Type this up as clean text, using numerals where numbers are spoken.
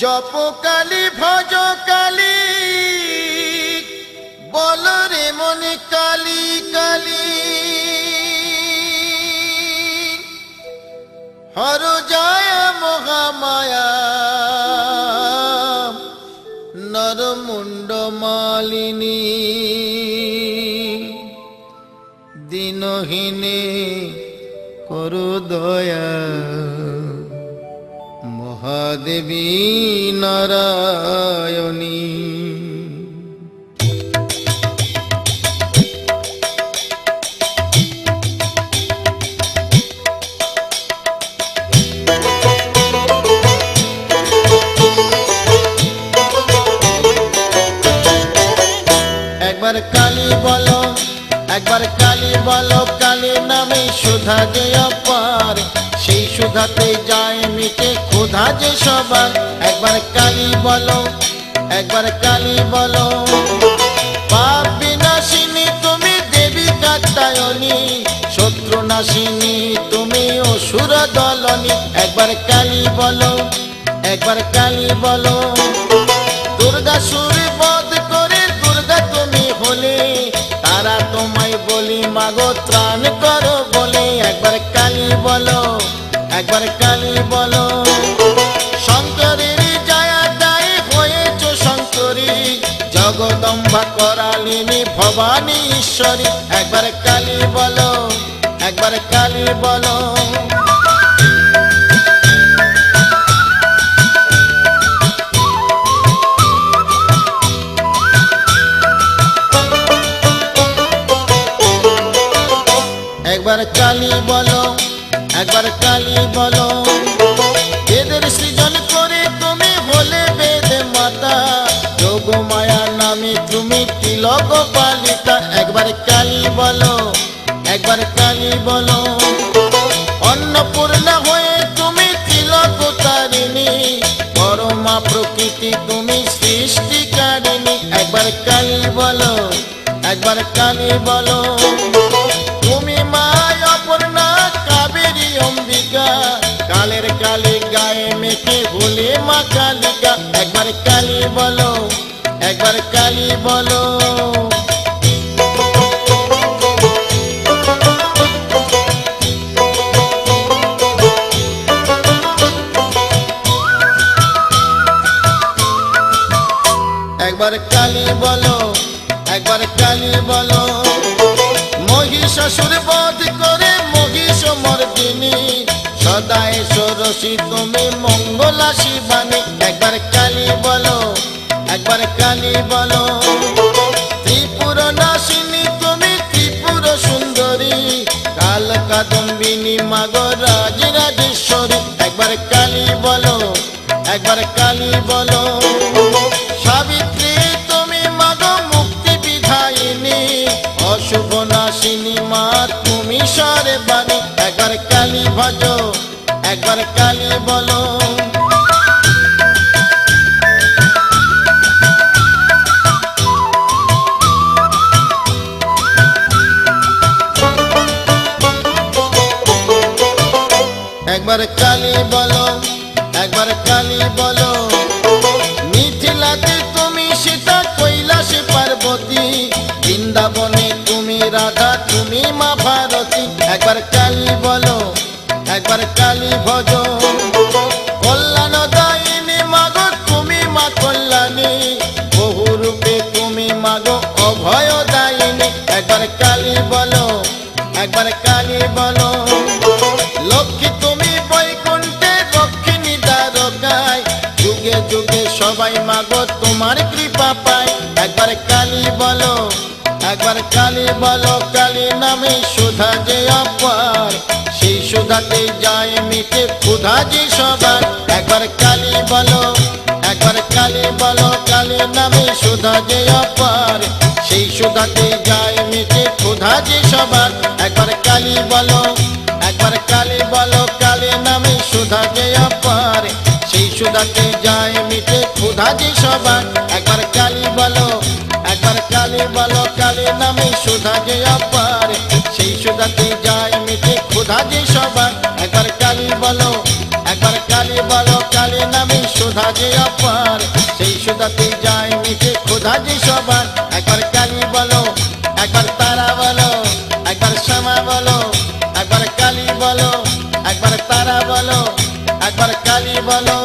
জপ কালী ভজ কালী বল রে মনে কালী কালী হর জয় মহামায়া নরমুণ্ড মালিনী দিনহীনে করো দয়া মহাদেবী নারায়ণী। একবার কালী বলো, একবার কালী বলো, কালী নামে সুধা যে অপার, সেই সুধাতে যায় মিটে ক্ষুধা যে সবার। একবার কালী বলো, একবার কালী বলো, পাপ বিনাশিনী তুমি দেবী কাত্যায়নী, শত্রু নাশিনী তুমি অসুর দলনী। একবার কালী বলো, একবার কালী বলো, দুর্গা সুর বধ করে দুর্গা তুমি হলে, তারা তোমায় বলি মাগো ত্রাণ করো বলে। একবার কালী বলো, একবার কালী বলো, শঙ্করের জয়া দায়ী হয়েছ শঙ্করী, জগদম্বা করালিনী ভবানী ঈশ্বরী। একবার কালী বলো, একবার কালী বলো, একবার কালী বলো, একবার কালী বলো, বেদের সৃজন করে তুমি হলে বেদ মাতা, যোগ মায়া নামে তুমি তিলক পালিতা। একবার কালী বলো, একবার কালী বলো, অন্নপূর্ণা হয়ে তুমি তিলক তারিণী, পরমা প্রকৃতি তুমি সৃষ্টিকারিণী। একবার কালী বলো, একবার কালী বলো, তুমি মায় অপর্ণা কাবেরী অম্বিকা, কালের কালে গায়ে মেখে বলে মা কালিকা। একবার কালী বলো, একবার কালী বলো, একবার কালী বলো, একবার কালী বলো, মহিষাসুর বধ করে মহিষ মর্দিনী, সদাই ষোড়শী তুমি মঙ্গলা শিবানী। একবার কালী বলো, একবার কালী বলো, ত্রিপুর নাশিনী তুমি ত্রিপুর সুন্দরী, কাল কাদম্বিনী মাগো রাজ রাজেশ্বরী। একবার কালী বলো, একবার কালী বলো, সাবিত্রী তুমি মাগো মুক্তি বিধায়িনী, অশুভ নাশিনী মা তুমি সরে বাণী। একবার কালী ভজো, একবার কালী বলো, একবার কালী বলো, একবার কালী বলো, মিথিলাতে তুমি সীতা কৈলাসে পার্বতী, বৃন্দাবনে তুমি রাধা তুমি মা ভারতী। একবার কালী বলো, একবার কালী ভজো, কল্যাণ দায়িনী মাগো তুমি মা কল্যাণী, বহু রূপে তুমি মাগো অভয় দায়িনী। একবার কালী বলো, একবার কালী বলো, লক্ষ্মী তুমি বৈকুণ্ঠে দক্ষিণী দ্বারকায়, যুগে যুগে সবাই মাগো তোমার কৃপা পায়। একবার কালী বলো, একবার কালী বলো, কালী নামে সুধা যে অপার, সেই সুধাতে যায় মিটে ক্ষুধা যে সবার। একবার কালী বলো, একবার কালী বলো, কালী নামে সুধা যে অপার, সেই সুধাতে যায় মিটে ক্ষুধা যে সবার। একবার কালী বলো, একবার কালী বলো, কালী নামে সুধা যে অপার, সেই সুধাতে যায় মিটে ক্ষুধা যে সবার। একবার কালী বলো, একবার কালী বলো, কালী নামে সুধা যে অপার, সেই সুধাতে যায় মিটে ক্ষুধা যে সবার। একবার কালী বলো, একবার কালী বলো, কালী নামে সুধা যে অপার, সেই সুধাতে যায় মিশে ক্ষুধা যে সবার। একবার কালী বলো, একবার তারা বলো, একবার শ্যামা বলো, একবার কালী বলো, একবার তারা বলো, একবার কালী বলো।